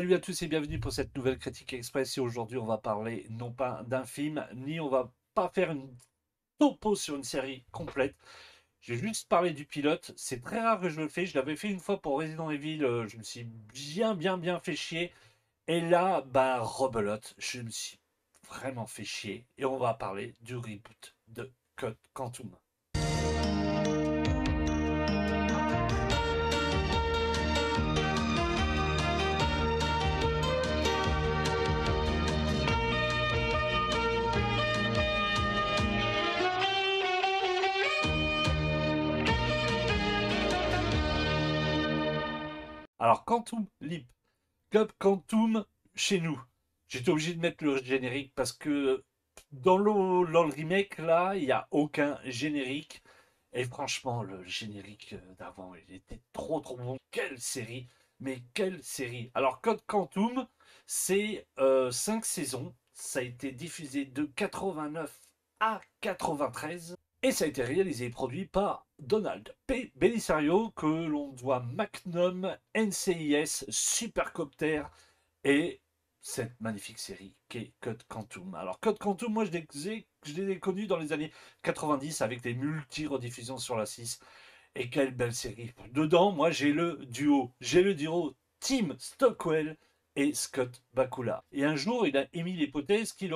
Salut à tous et bienvenue pour cette nouvelle critique express. Et aujourd'hui, on va parler non pas d'un film, ni on va pas faire une topo sur une série complète. J'ai juste parlé du pilote. C'est très rare que je le fais. Je l'avais fait une fois pour Resident Evil. Je me suis bien fait chier. Et là, bah, rebelote. Je me suis vraiment fait chier. Et on va parler du reboot de Code Quantum. Alors, Quantum Leap. Club Quantum chez nous. J'étais obligé de mettre le générique parce que dans le remake, là, il n'y a aucun générique. Et franchement, le générique d'avant, il était trop bon. Quelle série! Mais quelle série! Alors, Code Quantum, c'est 5 saisons. Ça a été diffusé de 89 à 93. Et ça a été réalisé et produit par Donald P. Bellisario, que l'on doit Magnum, NCIS, Supercopter et cette magnifique série qu'est Code Quantum. Alors Code Quantum, moi je l'ai connu dans les années 90 avec les multi-rediffusions sur la 6. Et quelle belle série. Dedans, moi j'ai le duo. J'ai le duo Tim Stockwell et Scott Bakula. Et un jour, il a émis l'hypothèse qu'il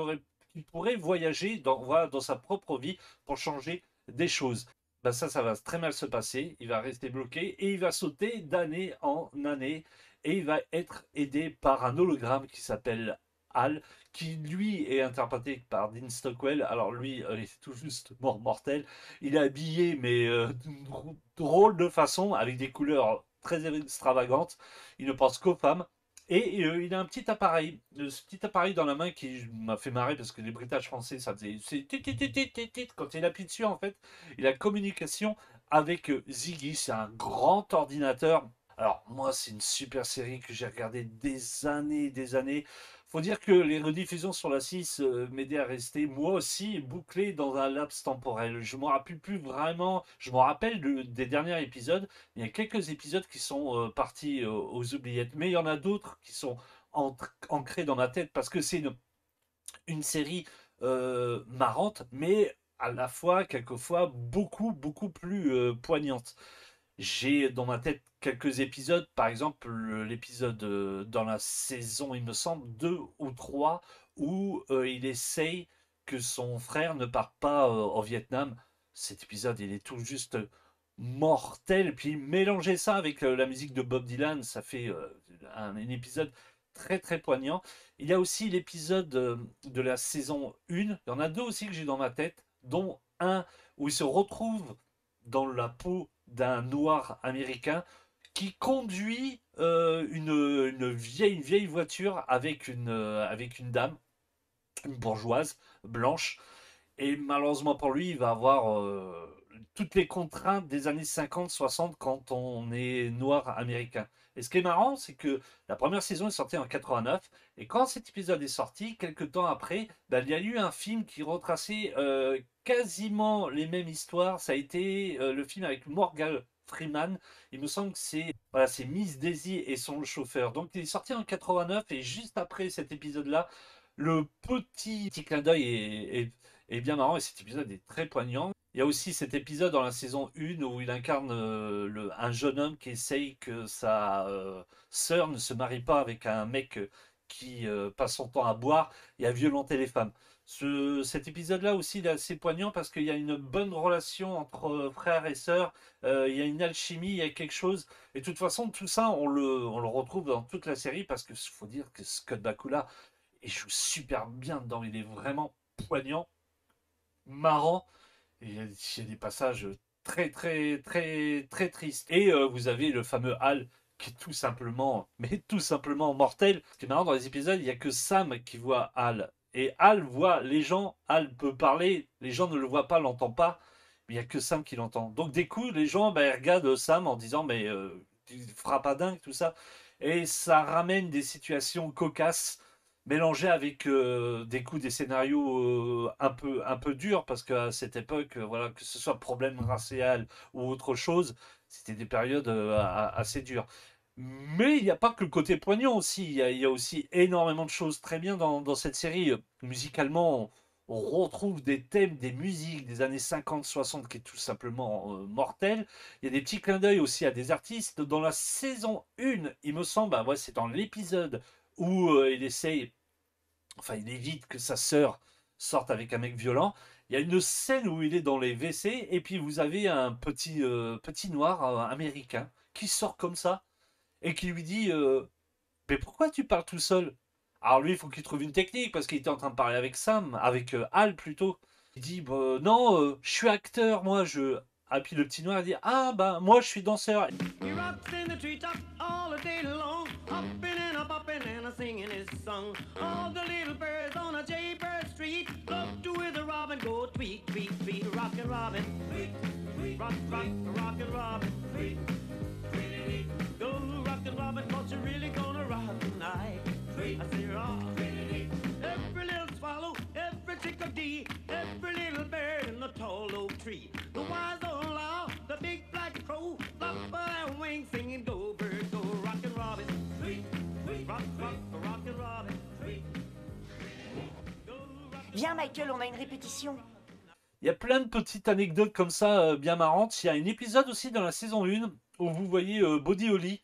pourrait voyager voilà, dans sa propre vie pour changer des choses. Ben ça va très mal se passer. Il va rester bloqué et il va sauter d'année en année. Et il va être aidé par un hologramme qui s'appelle Hal, qui lui est interprété par Dean Stockwell. Alors lui, il est tout juste mort mortel. Il est habillé, mais d'une drôle de façon, avec des couleurs très extravagantes. Il ne pense qu'aux femmes. Et il a un petit appareil, ce petit appareil dans la main qui m'a fait marrer parce que les bruitages français, ça faisait quand il appuie dessus en fait, il a communication avec Ziggy, c'est un grand ordinateur. Alors moi, c'est une super série que j'ai regardée des années, des années. Faut dire que les rediffusions sur la 6 m'aidaient à rester, moi aussi, bouclé dans un laps temporel. Je ne me rappelle plus vraiment, je me rappelle des derniers épisodes. Il y a quelques épisodes qui sont partis aux oubliettes, mais il y en a d'autres qui sont ancrés dans ma tête parce que c'est une série marrante, mais à la fois, quelquefois, beaucoup plus poignante. J'ai dans ma tête quelques épisodes, par exemple l'épisode dans la saison, il me semble, 2 ou 3, où il essaye que son frère ne parte pas au Vietnam. Cet épisode, il est tout juste mortel. Puis mélanger ça avec la musique de Bob Dylan, ça fait un épisode très poignant. Il y a aussi l'épisode de la saison 1, il y en a deux aussi que j'ai dans ma tête, dont un où il se retrouve dans la peau d'un noir américain qui conduit une vieille voiture avec une dame, une bourgeoise blanche. Et malheureusement pour lui, il va avoir toutes les contraintes des années 50-60 quand on est noir américain. Et ce qui est marrant, c'est que la première saison est sortie en 89, et quand cet épisode est sorti, quelques temps après, ben, il y a eu un film qui retraçait quasiment les mêmes histoires. Ça a été le film avec Morgan Freeman. Il me semble que c'est voilà, c'est Miss Daisy et son chauffeur. Donc il est sorti en 89, et juste après cet épisode-là, le petit clin d'œil est bien marrant et cet épisode est très poignant. Il y a aussi cet épisode dans la saison 1 où il incarne un jeune homme qui essaye que sa sœur ne se marie pas avec un mec qui passe son temps à boire et à violenter les femmes. Cet épisode-là aussi il est assez poignant parce qu'il y a une bonne relation entre frères et sœurs, il y a une alchimie, il y a quelque chose. Et de toute façon, tout ça, on le retrouve dans toute la série parce qu'il faut dire que Scott Bakula, il joue super bien dedans, il est vraiment poignant, marrant, et il y a des passages très tristes. Et vous avez le fameux Hal qui est tout simplement, mais tout simplement mortel. Ce qui est marrant dans les épisodes, il n'y a que Sam qui voit Hal. Et Hal voit les gens, Hal peut parler, les gens ne le voient pas, l'entendent pas, mais il n'y a que Sam qui l'entend. Donc des coups, les gens ils regardent Sam en disant mais tu feras pas dingue tout ça. Et ça ramène des situations cocasses mélangé avec des coups, des scénarios un peu durs, parce qu'à cette époque, voilà, que ce soit problème racial ou autre chose, c'était des périodes assez dures. Mais il n'y a pas que le côté poignant aussi. Il y a aussi énormément de choses très bien dans cette série. Musicalement, on retrouve des thèmes, des musiques des années 50-60 qui est tout simplement mortel. Il y a des petits clins d'œil aussi à des artistes. Dans la saison 1, il me semble, bah ouais, c'est dans l'épisode où il essaye, enfin il évite que sa sœur sorte avec un mec violent. Il y a une scène où il est dans les WC et puis vous avez un petit noir américain qui sort comme ça et qui lui dit mais pourquoi tu parles tout seul? Alors lui, il faut qu'il trouve une technique parce qu'il était en train de parler avec Sam, avec Al plutôt. Il dit bah, non, je suis acteur, moi je. Ah, puis le petit noir il dit ah bah moi je suis danseur. He rocks in the treetop all the day long, hopping and a bopping and a singing his song. All the little birds on a jaybird street love to hear the robin go tweet, tweet, tweet, rockin' robin, tweet, tweet, rock, rock, rockin' robin, tweet, tweet, go rockin' robin, 'cause you're really gonna rock tonight. Tweet, I say rock, every little swallow, every chickadee, every little bird in the tall oak tree. The wise old owl, the big black crow, flop their wings singing go bird go, rockin' robin, tweet, tweet, rock, rock, rockin' robin, tweet. Viens Michael, on a une répétition. Il y a plein de petites anecdotes comme ça bien marrantes. Il y a un épisode aussi dans la saison 1 où vous voyez Buddy Holly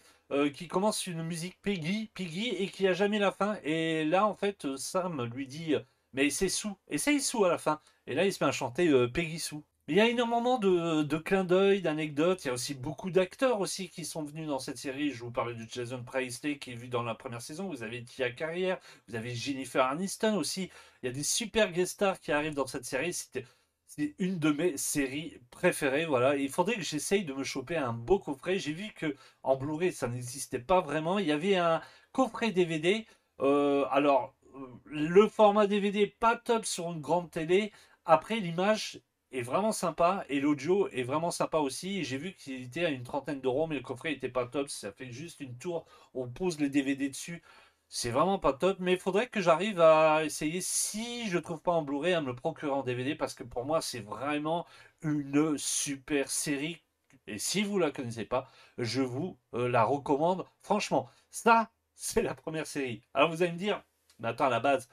qui commence une musique Piggy et qui a jamais la fin. Et là en fait Sam lui dit mais c'est Sue, essaye Sue à la fin. Et là il se met à chanter Peggy Sue. Mais il y a énormément de clins d'œil, d'anecdotes. Il y a aussi beaucoup d'acteurs aussi qui sont venus dans cette série. Je vous parlais de Jason Priestley qui est vu dans la première saison. Vous avez Tia Carrière, vous avez Jennifer Aniston aussi. Il y a des super guest stars qui arrivent dans cette série. C'est une de mes séries préférées. Voilà. Il faudrait que j'essaye de me choper un beau coffret. J'ai vu que en Blu-ray, ça n'existait pas vraiment. Il y avait un coffret DVD. Le format DVD pas top sur une grande télé. Après, l'image est vraiment sympa et l'audio est vraiment sympa aussi. J'ai vu qu'il était à une trentaine d'euros, mais le coffret n'était pas top. Ça fait juste une tour. On pose les DVD dessus. C'est vraiment pas top, mais il faudrait que j'arrive à essayer, si je trouve pas en Blu-ray, à me le procurer en DVD, parce que pour moi, c'est vraiment une super série. Et si vous la connaissez pas, je vous la recommande. Franchement, ça, c'est la première série. Alors vous allez me dire, mais attends, à la base,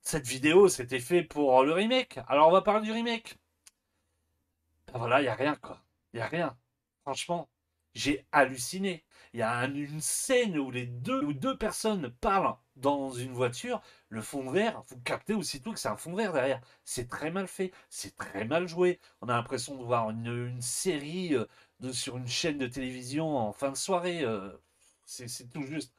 cette vidéo, c'était fait pour le remake. Alors on va parler du remake. Ben voilà, il n'y a rien, quoi. Il n'y a rien. Franchement, j'ai halluciné. Il y a une scène où deux personnes parlent dans une voiture. Le fond vert, vous captez aussitôt que c'est un fond vert derrière. C'est très mal fait, c'est très mal joué. On a l'impression de voir une série sur une chaîne de télévision en fin de soirée. C'est tout juste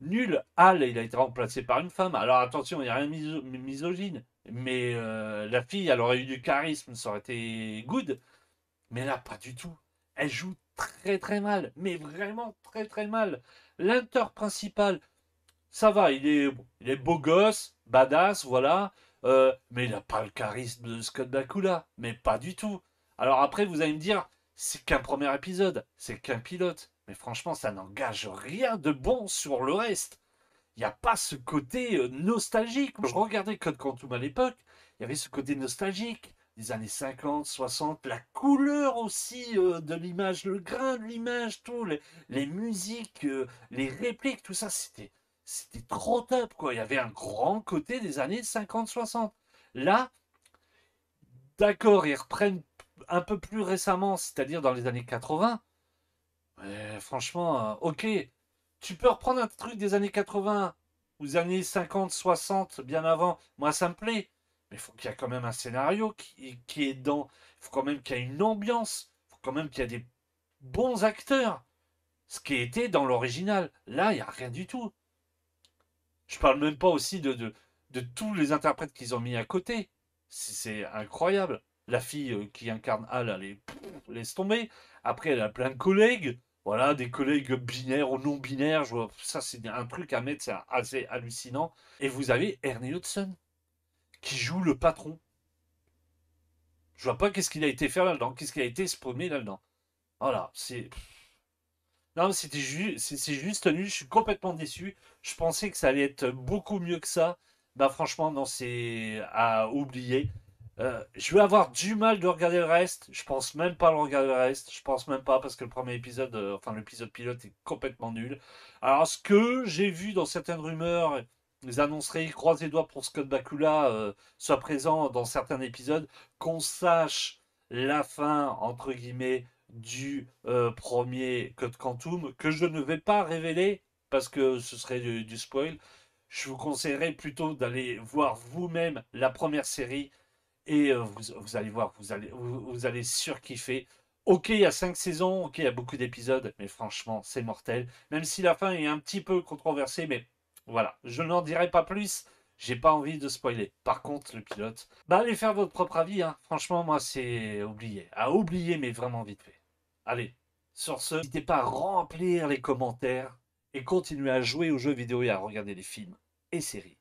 nul. Hal, il a été remplacé par une femme. Alors attention, il n'y a rien de misogyne. Mais la fille, elle aurait eu du charisme, ça aurait été good. Mais là, pas du tout. Elle joue très très mal, mais vraiment très très mal. L'acteur principal, ça va, il est beau gosse, badass, voilà. Mais il n'a pas le charisme de Scott Bakula, mais pas du tout. Alors après, vous allez me dire, c'est qu'un premier épisode, c'est qu'un pilote. Mais franchement, ça n'engage rien de bon sur le reste. Il n'y a pas ce côté nostalgique. Je regardais Code Quantum à l'époque, il y avait ce côté nostalgique des années 50, 60, la couleur aussi de l'image, le grain de l'image, tout, les musiques, les répliques, tout ça, c'était trop top, quoi. Il y avait un grand côté des années 50, 60. Là, d'accord, ils reprennent un peu plus récemment, c'est-à-dire dans les années 80. Franchement, ok, tu peux reprendre un truc des années 80 ou des années 50, 60, bien avant. Moi, ça me plaît. Mais il faut qu'il y ait quand même un scénario qui est dedans. Il faut quand même qu'il y ait une ambiance. Il faut quand même qu'il y ait des bons acteurs. Ce qui était dans l'original. Là, il n'y a rien du tout. Je parle même pas aussi de tous les interprètes qu'ils ont mis à côté. C'est incroyable. La fille qui incarne Al, laisse tomber. Après, elle a plein de collègues. Voilà, des collègues binaires ou non binaires. Ça, c'est un truc à mettre, c'est assez hallucinant. Et vous avez Ernie Hudson qui joue le patron. Je vois pas qu'est-ce qu'il a été faire là-dedans, qu'est-ce qu'il a été spammé là-dedans. Voilà, c'est. Non, c'est juste nul, je suis complètement déçu. Je pensais que ça allait être beaucoup mieux que ça. Bah franchement, non, c'est à oublier. Je vais avoir du mal de regarder le reste. Je pense même pas le regarder le reste. Je pense même pas parce que le premier épisode, enfin l'épisode pilote est complètement nul. Alors ce que j'ai vu dans certaines rumeurs, les annonceries, croisez les doigts pour Scott Bakula soit présent dans certains épisodes, qu'on sache la fin entre guillemets du premier Code Quantum que je ne vais pas révéler parce que ce serait du spoil. Je vous conseillerais plutôt d'aller voir vous-même la première série et vous allez voir, vous allez surkiffer. Ok, il y a 5 saisons, ok, il y a beaucoup d'épisodes, mais franchement, c'est mortel. Même si la fin est un petit peu controversée, mais voilà, je n'en dirai pas plus. J'ai pas envie de spoiler. Par contre, le pilote, bah allez faire votre propre avis, hein. Franchement, moi, c'est oublié. À oublier, mais vraiment vite fait. Allez, sur ce, n'hésitez pas à remplir les commentaires et continuer à jouer aux jeux vidéo et à regarder des films et séries.